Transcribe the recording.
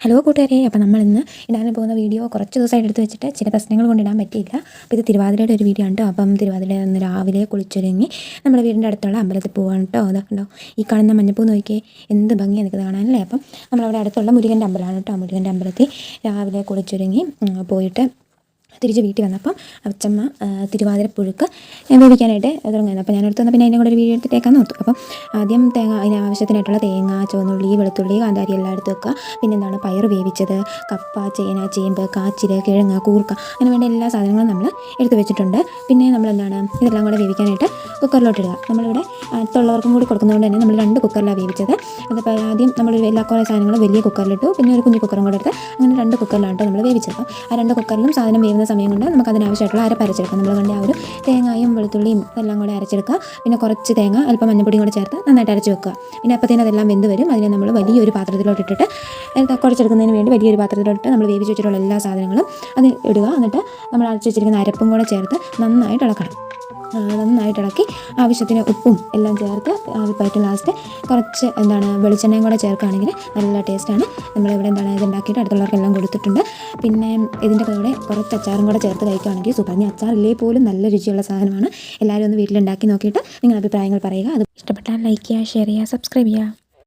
Hello കൂട്ടുകാരെ, അപ്പോൾ നമ്മളിന്ന് ഇടാൻ പോകുന്ന വീഡിയോ കുറച്ച് ദിവസമായിട്ട് എടുത്ത് വെച്ചിട്ട് ചില പ്രശ്നങ്ങൾ കൊണ്ട് ഇടാൻ പറ്റിയില്ല. അപ്പോൾ ഇത് തിരുവാതിരയുടെ ഒരു വീഡിയോ ഉണ്ട്. അപ്പം തിരുവാതിര ഇന്ന് രാവിലെ കുളിച്ചൊരുങ്ങി നമ്മുടെ വീടിൻ്റെ അടുത്തുള്ള അമ്പലത്തിൽ പോകാൻ കേട്ടോ. അതൊക്കെ ഈ കാണുന്ന മഞ്ഞപ്പൂ നോക്കിയേ, എന്ത് ഭംഗിയാണ് നിൽക്കുന്നത് കാണാനല്ലേ. അപ്പം നമ്മളവിടെ അടുത്തുള്ള മുരുകൻ്റെ അമ്പലമാണ് കേട്ടോ. മുരുകൻ്റെ അമ്പലത്തിൽ രാവിലെ കുളിച്ചൊരുങ്ങി പോയിട്ട് തിരിച്ച് വീട്ടിൽ വന്നപ്പം അച്ചമ്മ തിരുവാതിര പുഴുക്ക് വേവിക്കാനായിട്ട് തുടങ്ങുന്നത്. അപ്പോൾ ഞാനെടുത്ത് വന്നാൽ പിന്നെ അതിനെ കൂടെ ഒരു വീഡിയോ എടുത്തിട്ടേക്കാൻ നോക്കും. അപ്പം ആദ്യം അതിന് ആവശ്യത്തിനായിട്ടുള്ള തേങ്ങ, ചുവന്നുള്ളി, വെളുത്തുള്ളി, കാന്താരി എല്ലാം എടുത്ത് വെക്കുക. പിന്നെ എന്താണ് പയർ വേവിച്ചത്, കപ്പ, ചേന, ചേമ്പ്, കാച്ചിൽ, കിഴങ്ങ്, കൂർക്ക, അങ്ങനെ വേണ്ട എല്ലാ സാധനങ്ങളും നമ്മൾ എടുത്ത് വെച്ചിട്ടുണ്ട്. പിന്നെ നമ്മളെന്താണ് ഇതെല്ലാം കൂടെ വേവിക്കാനായിട്ട് കുക്കറിലോട്ട് ഇടുക. നമ്മളിവിടെ അടുത്തുള്ളവർക്കും കൂടി കൊടുക്കുന്നതുകൊണ്ട് തന്നെ നമ്മൾ 2 കുക്കറിലാണ് വേവിച്ചത്. അതിപ്പോൾ ആദ്യം നമ്മൾ എല്ലാ കുറേ സാധനങ്ങളും വലിയ കുക്കറിലിട്ടു, പിന്നെ ഒരു കുഞ്ഞു കുക്കറും കൂടെ എടുത്ത് അങ്ങനെ 2 കുക്കറിലാണ് നമ്മൾ വേവിച്ചത്. അപ്പം ആ 2 കുക്കറിലും സാധനം വേവുന്ന സമയം കൊണ്ട് നമുക്ക് അതിനാവശ്യമായിട്ടുള്ള അരച്ചെടുക്കാം. നമ്മൾ കണ്ട ആ ഒരു തേങ്ങയും വെളുത്തുള്ളിയും എല്ലാം കൂടെ അരച്ചെടുക്കുക. പിന്നെ കുറച്ച് തേങ്ങ അല്പം മഞ്ഞപ്പൊടിയും കൂടെ ചേർത്ത് നന്നായിട്ട് അരച്ച് വെക്കുക. പിന്നെ അപ്പോഴത്തേനും അതെല്ലാം വെന്ത് വരും. അതിനെ നമ്മൾ വലിയൊരു പാത്രത്തിലോട്ട് ഇട്ടിട്ട് കുഴച്ചെടുക്കുന്നതിന് വേണ്ടി വലിയൊരു പാത്രത്തിലോട്ട് നമ്മൾ വേവിച്ച് വെച്ചിട്ടുള്ള എല്ലാ സാധനങ്ങളും അത് ഇടുക. എന്നിട്ട് നമ്മൾ അരച്ച് വെച്ചിരിക്കുന്ന അരപ്പും കൂടെ ചേർത്ത് നന്നായിട്ട് ഇളക്കണം. നന്നായിട്ട് ഇളക്കി ആവശ്യത്തിന് ഉപ്പും എല്ലാം ചേർത്ത് അതിപ്പായിട്ട് ലാസ്റ്റ് കുറച്ച് വെളിച്ചെണ്ണയും കൂടെ ചേർക്കുകയാണെങ്കിൽ നല്ല ടേസ്റ്റാണ്. നമ്മളിവിടെ ഇതുണ്ടാക്കിയിട്ട് അടുത്തുള്ളവർക്കെല്ലാം കൊടുത്തിട്ടുണ്ട്. പിന്നെ ഇതിൻ്റെ കൂടെ കുറച്ച് അച്ചാറും കൂടെ ചേർത്ത് കഴിക്കുകയാണെങ്കിൽ സൂപ്പർ. ഇനി അച്ചാറില്ലേ പോലും നല്ല രുചിയുള്ള സാധനമാണ്. എല്ലാവരും ഒന്ന് വീട്ടിലുണ്ടാക്കി നോക്കിയിട്ട് നിങ്ങളുടെ അഭിപ്രായങ്ങൾ പറയുക. അത് ഇഷ്ടപ്പെട്ടാൽ ലൈക്ക് ചെയ്യുക, ഷെയർ ചെയ്യുക, സബ്സ്ക്രൈബ് ചെയ്യുക.